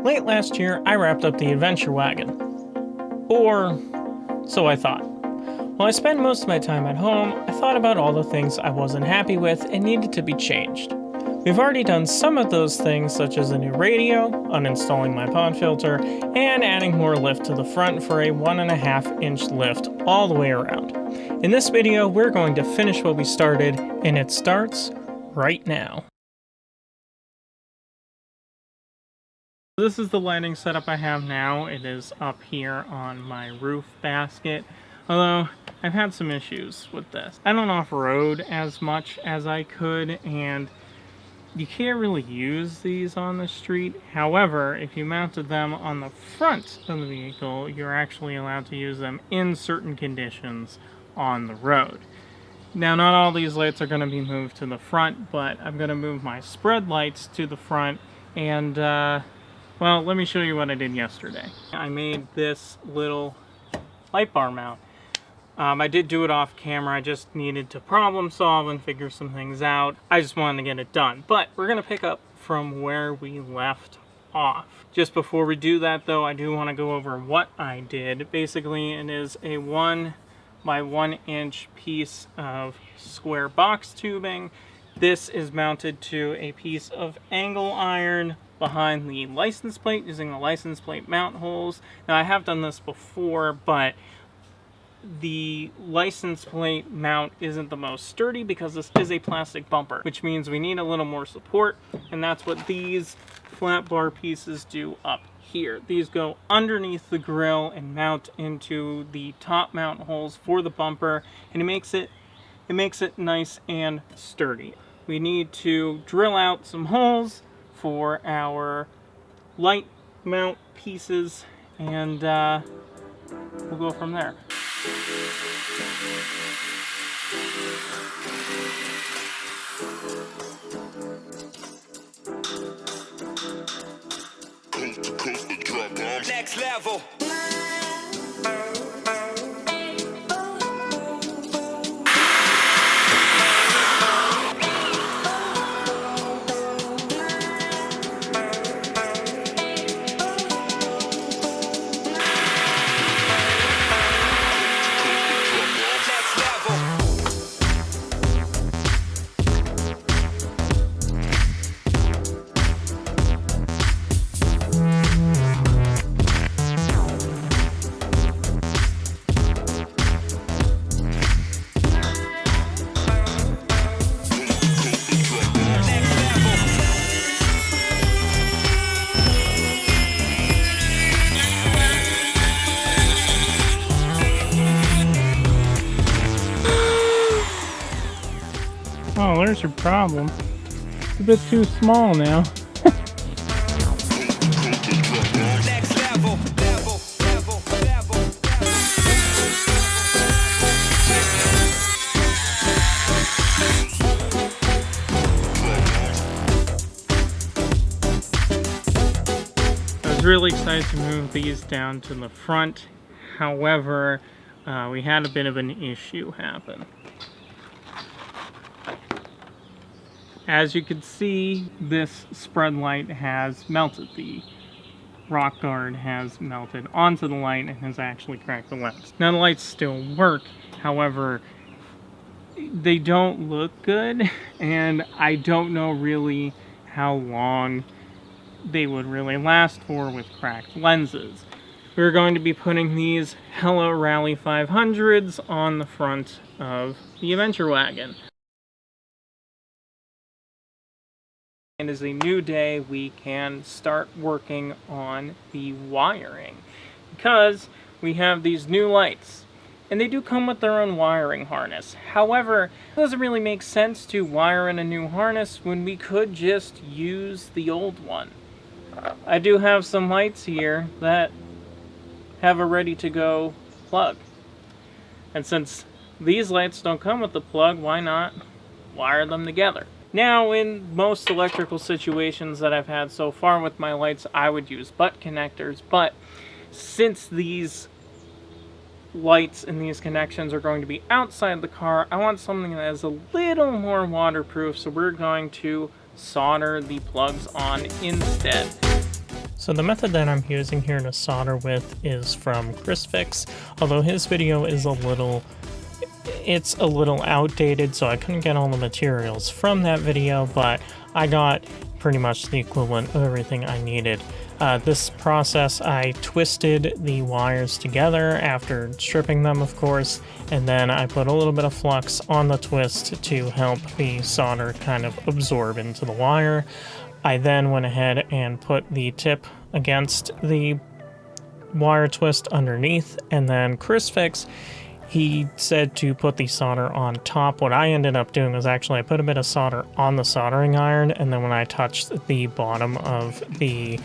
Late last year, I wrapped up the Adventure Wagon. Or so I thought. While I spend most of my time at home, I thought about all the things I wasn't happy with and needed to be changed. We've already done some of those things, such as a new radio, uninstalling my pod filter, and adding more lift to the front for a 1.5-inch lift all the way around. In this video, we're going to finish what we started, and it starts right now. This is the lighting setup I have now. It is up here on my roof basket, although I've had some issues with this. I don't off-road as much as I could, and you can't really use these on the street. However, if you mounted them on the front of the vehicle, you're actually allowed to use them in certain conditions on the road. Now, not all these lights are going to be moved to the front, but I'm going to move my spread lights to the front, and well, let me show you what I did yesterday. I made this little light bar mount. I did do it off camera. I just needed to problem solve and figure some things out. I just wanted to get it done. But we're going to pick up from where we left off. Just before we do that, though, I do want to go over what I did. Basically, it is a 1 by 1 inch piece of square box tubing. This is mounted to a piece of angle iron behind the license plate using the license plate mount holes. Now, I have done this before, but the license plate mount isn't the most sturdy because this is a plastic bumper, which means we need a little more support, and that's what these flat bar pieces do up here. These go underneath the grill and mount into the top mount holes for the bumper, and it makes it nice and sturdy. We need to drill out some holes for our light mount pieces, and we'll go from there. Coast to coast, the drop bombs. Next level. Oh, there's your problem. It's a bit too small now. Next level. I was really excited to move these down to the front. However, we had a bit of an issue happen. As you can see, this spread light has melted. The rock guard has melted onto the light and has actually cracked the lens. Now the lights still work, however, they don't look good, and I don't know really how long they would really last for with cracked lenses. We're going to be putting these Hello Rally 500s on the front of the Adventure Wagon. And as a new day, we can start working on the wiring, because we have these new lights, and they do come with their own wiring harness. However, it doesn't really make sense to wire in a new harness when we could just use the old one. I do have some lights here that have a ready-to-go plug, and since these lights don't come with the plug, why not wire them together? Now, in most electrical situations that I've had so far with my lights, I would use butt connectors, but since these lights and these connections are going to be outside the car, I want something that is a little more waterproof, so we're going to solder the plugs on instead. So the method that I'm using here to solder with is from Chrisfix, although his video is a little outdated, so I couldn't get all the materials from that video, but I got pretty much the equivalent of everything I needed. This process, I twisted the wires together after stripping them, of course, and then I put a little bit of flux on the twist to help the solder kind of absorb into the wire. I then went ahead and put the tip against the wire twist underneath, and then Chrisfix, he said to put the solder on top. What I ended up doing was actually I put a bit of solder on the soldering iron, and then when I touched the bottom of the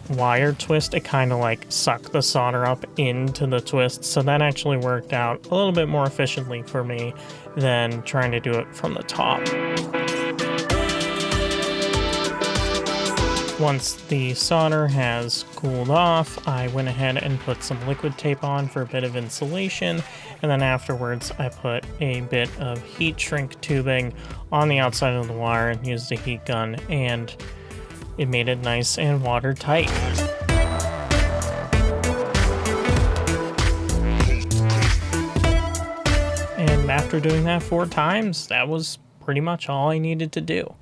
wire twist, it kind of like sucked the solder up into the twist, so that actually worked out a little bit more efficiently for me than trying to do it from the top. Once the solder has cooled off, I went ahead and put some liquid tape on for a bit of insulation, and then afterwards I put a bit of heat shrink tubing on the outside of the wire and used a heat gun, and it made it nice and watertight. And after doing that 4 times, that was pretty much all I needed to do.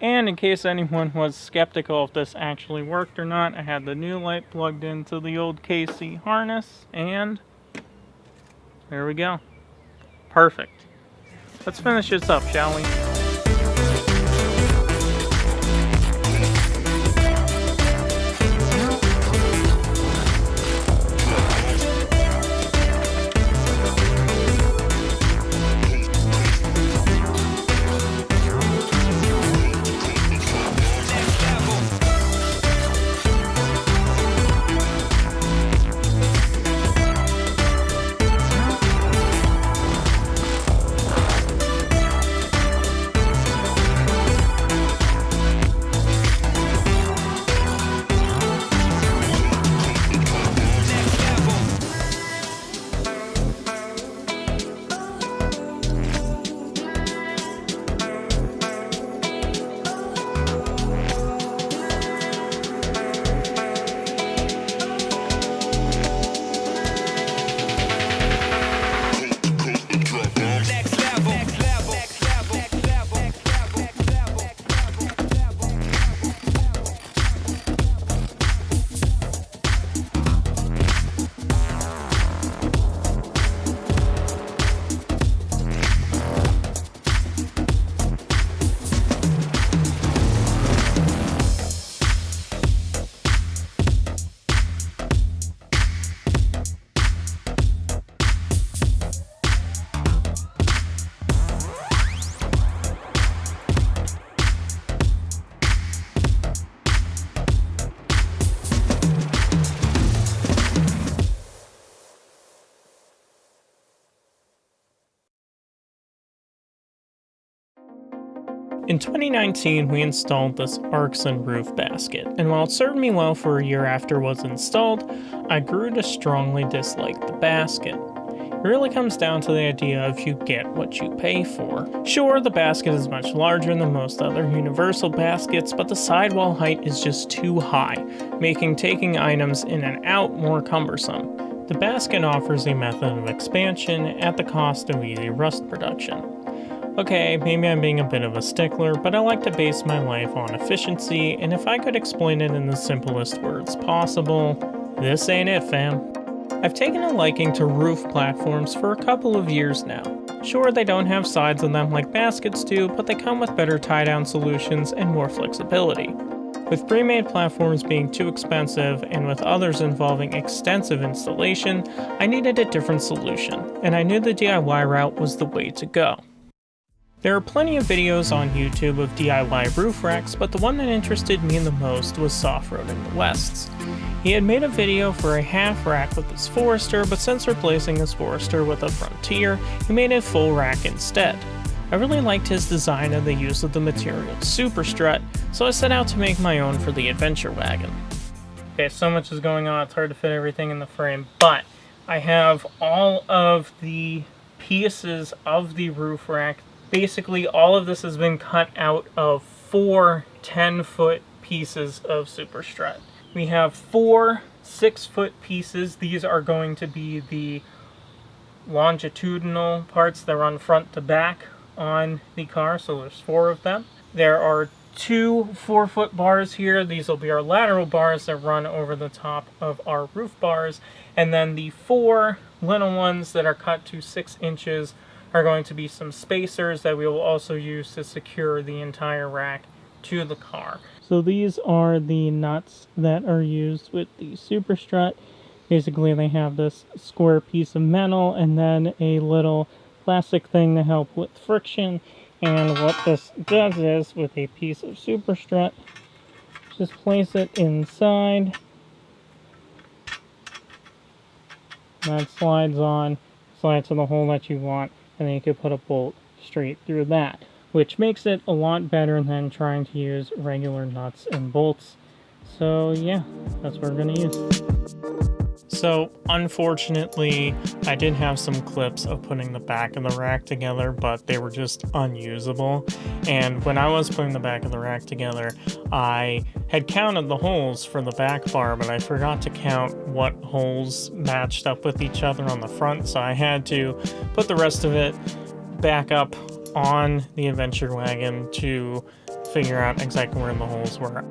And in case anyone was skeptical if this actually worked or not, I had the new light plugged into the old KC harness, and there we go. Perfect. Let's finish this up, shall we? In 2019, we installed this Arxon roof basket, and while it served me well for a year after it was installed, I grew to strongly dislike the basket. It really comes down to the idea of you get what you pay for. Sure, the basket is much larger than most other universal baskets, but the sidewall height is just too high, making taking items in and out more cumbersome. The basket offers a method of expansion at the cost of easy rust production. Okay, maybe I'm being a bit of a stickler, but I like to base my life on efficiency, and if I could explain it in the simplest words possible, this ain't it, fam. I've taken a liking to roof platforms for a couple of years now. Sure, they don't have sides on them like baskets do, but they come with better tie-down solutions and more flexibility. With pre-made platforms being too expensive, and with others involving extensive installation, I needed a different solution, and I knew the DIY route was the way to go. There are plenty of videos on YouTube of DIY roof racks, but the one that interested me the most was Soft-Roading the West's. He had made a video for a half rack with his Forester, but since replacing his Forester with a Frontier, he made a full rack instead. I really liked his design and the use of the material Super Strut, so I set out to make my own for the Adventure Wagon. Okay, so much is going on, it's hard to fit everything in the frame, but I have all of the pieces of the roof rack. Basically, all of this has been cut out of 4 10-foot pieces of super strut. We have 4 6-foot pieces. These are going to be the longitudinal parts that run front to back on the car, so there's 4 of them. There are 2 4-foot bars here. These will be our lateral bars that run over the top of our roof bars, and then the 4 little ones that are cut to 6 inches are going to be some spacers that we will also use to secure the entire rack to the car. So these are the nuts that are used with the super strut. Basically, they have this square piece of metal and then a little plastic thing to help with friction. And what this does is, with a piece of super strut, just place it inside. That slides on, slides to the hole that you want, and then you can put a bolt straight through that, which makes it a lot better than trying to use regular nuts and bolts. So yeah, that's what we're going to use. So unfortunately, I did have some clips of putting the back of the rack together, but they were just unusable. And when I was putting the back of the rack together, I had counted the holes for the back bar, but I forgot to count what holes matched up with each other on the front, so I had to put the rest of it back up on the Adventure Wagon to figure out exactly where the holes were.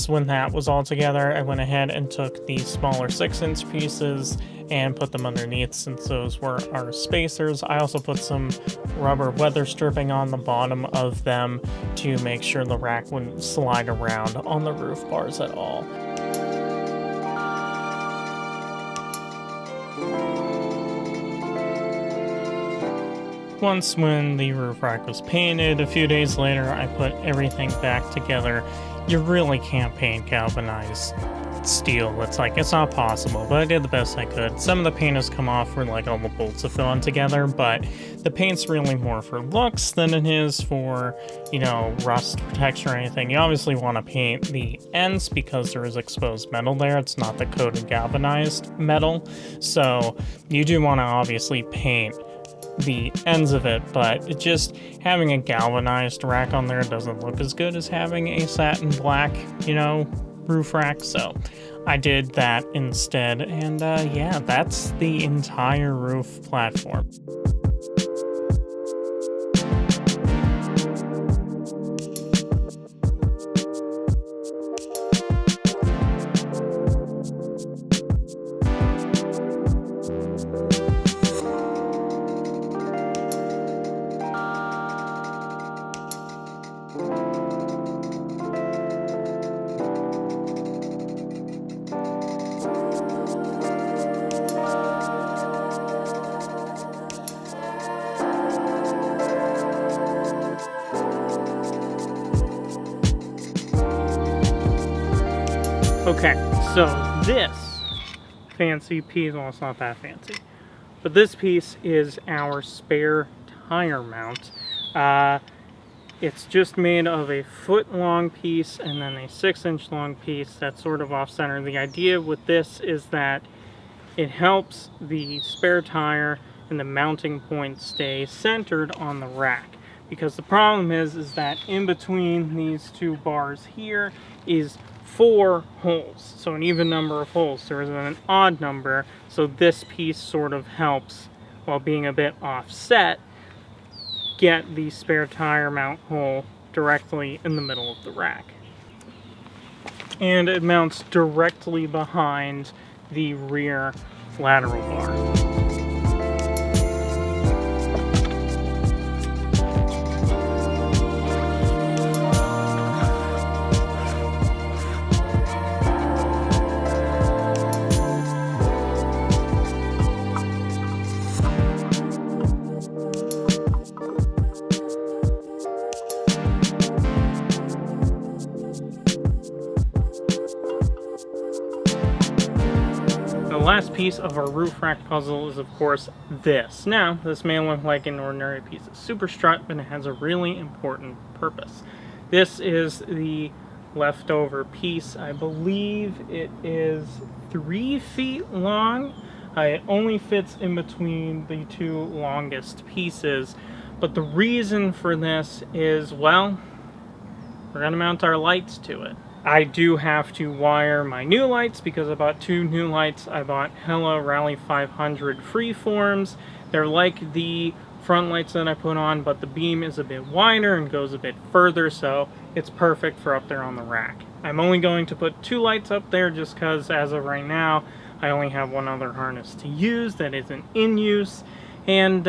When that was all together, I went ahead and took the smaller 6-inch pieces and put them underneath, since those were our spacers. I also put some rubber weather stripping on the bottom of them to make sure the rack wouldn't slide around on the roof bars at all. Once when the roof rack was painted, a few days later, I put everything back together. You really can't paint galvanized steel. It's not possible, but I did the best I could. Some of the paint has come off where all the bolts have gone together, but the paint's really more for looks than it is for, rust protection or anything. You obviously want to paint the ends because there is exposed metal there. It's not the coated galvanized metal, so you do want to obviously paint the ends of it, but just having a galvanized rack on there doesn't look as good as having a satin black, roof rack, so I did that instead, and yeah, that's the entire roof platform. Okay, so this fancy piece, well, it's not that fancy, but this piece is our spare tire mount. It's just made of a 1-foot-long piece and then a 6-inch long piece that's sort of off-center. The idea with this is that it helps the spare tire and the mounting point stay centered on the rack. Because the problem is that in between these 2 bars here is 4 holes, so an even number of holes. There isn't an odd number, so this piece sort of helps, while being a bit offset, get the spare tire mount hole directly in the middle of the rack. And it mounts directly behind the rear lateral bar. The last piece of our roof rack puzzle is, of course, this. Now, this may look like an ordinary piece of super strut, but it has a really important purpose. This is the leftover piece. I believe it is 3 feet long. It only fits in between the 2 longest pieces. But the reason for this is, well, we're going to mount our lights to it. I do have to wire my new lights because I bought 2 new lights. I bought Hella Rally 500 freeforms. They're like the front lights that I put on, but the beam is a bit wider and goes a bit further, so it's perfect for up there on the rack. I'm only going to put 2 lights up there just because as of right now, I only have one other harness to use that isn't in use. And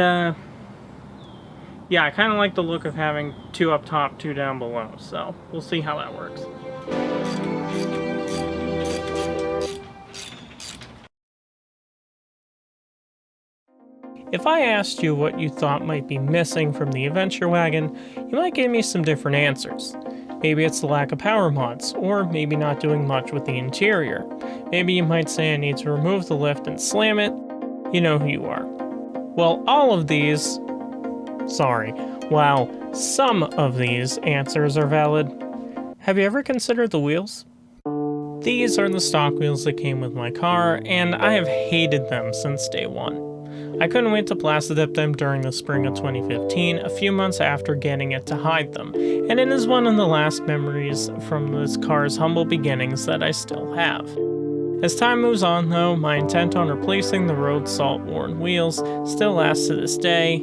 yeah, I kind of like the look of having 2 up top, 2 down below, so we'll see how that works. If I asked you what you thought might be missing from the Adventure Wagon, you might give me some different answers. Maybe it's the lack of power mods, or maybe not doing much with the interior. Maybe you might say I need to remove the lift and slam it. You know who you are. Well, all of these... while some of these answers are valid, have you ever considered the wheels? These are the stock wheels that came with my car, and I have hated them since day one. I couldn't wait to plastic dip them during the spring of 2015, a few months after getting it to hide them, and it is one of the last memories from this car's humble beginnings that I still have. As time moves on though, my intent on replacing the road salt worn wheels still lasts to this day,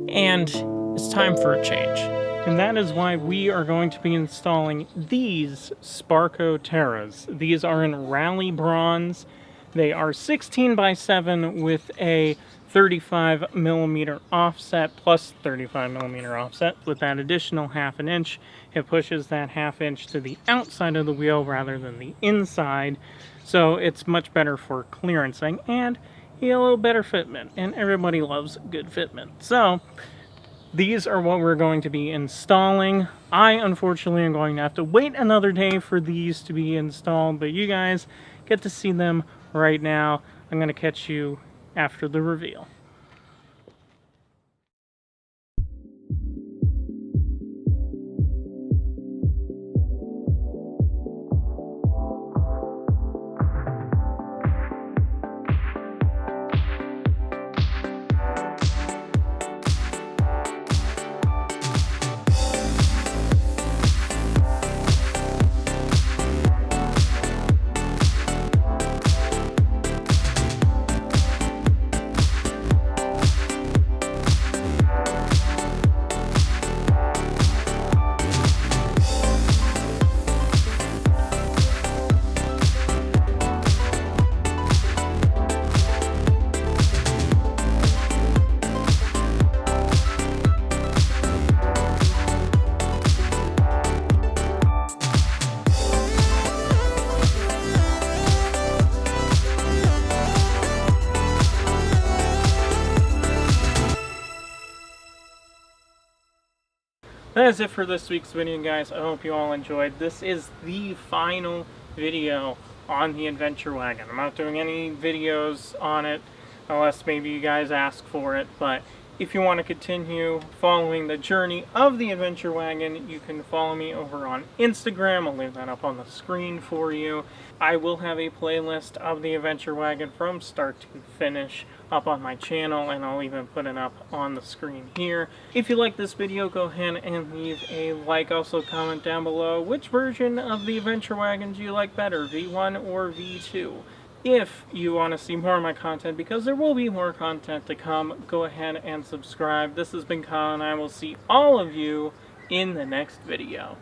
and it's time for a change. And that is why we are going to be installing these Sparco Terras. These are in Rally Bronze. They are 16x7 with a 35mm offset plus 35mm offset. With that additional 1/2 inch, it pushes that 1/2 inch to the outside of the wheel rather than the inside. So it's much better for clearancing and a little better fitment. And everybody loves good fitment. So these are what we're going to be installing. I, unfortunately, am going to have to wait another day for these to be installed, but you guys get to see them right now. I'm going to catch you after the reveal. That is it for this week's video, guys. I hope you all enjoyed. This is the final video on the Adventure Wagon. I'm not doing any videos on it unless maybe you guys ask for it, but if you want to continue following the journey of the Adventure Wagon, you can follow me over on Instagram. I'll leave that up on the screen for you. I will have a playlist of the Adventure Wagon from start to finish up on my channel, and I'll even put it up on the screen here. If you like this video, go ahead and leave a like. Also comment down below which version of the Adventure Wagon do you like better, V1 or V2. If you want to see more of my content, because there will be more content to come, go ahead and subscribe. This has been Kyle, and I will see all of you in the next video.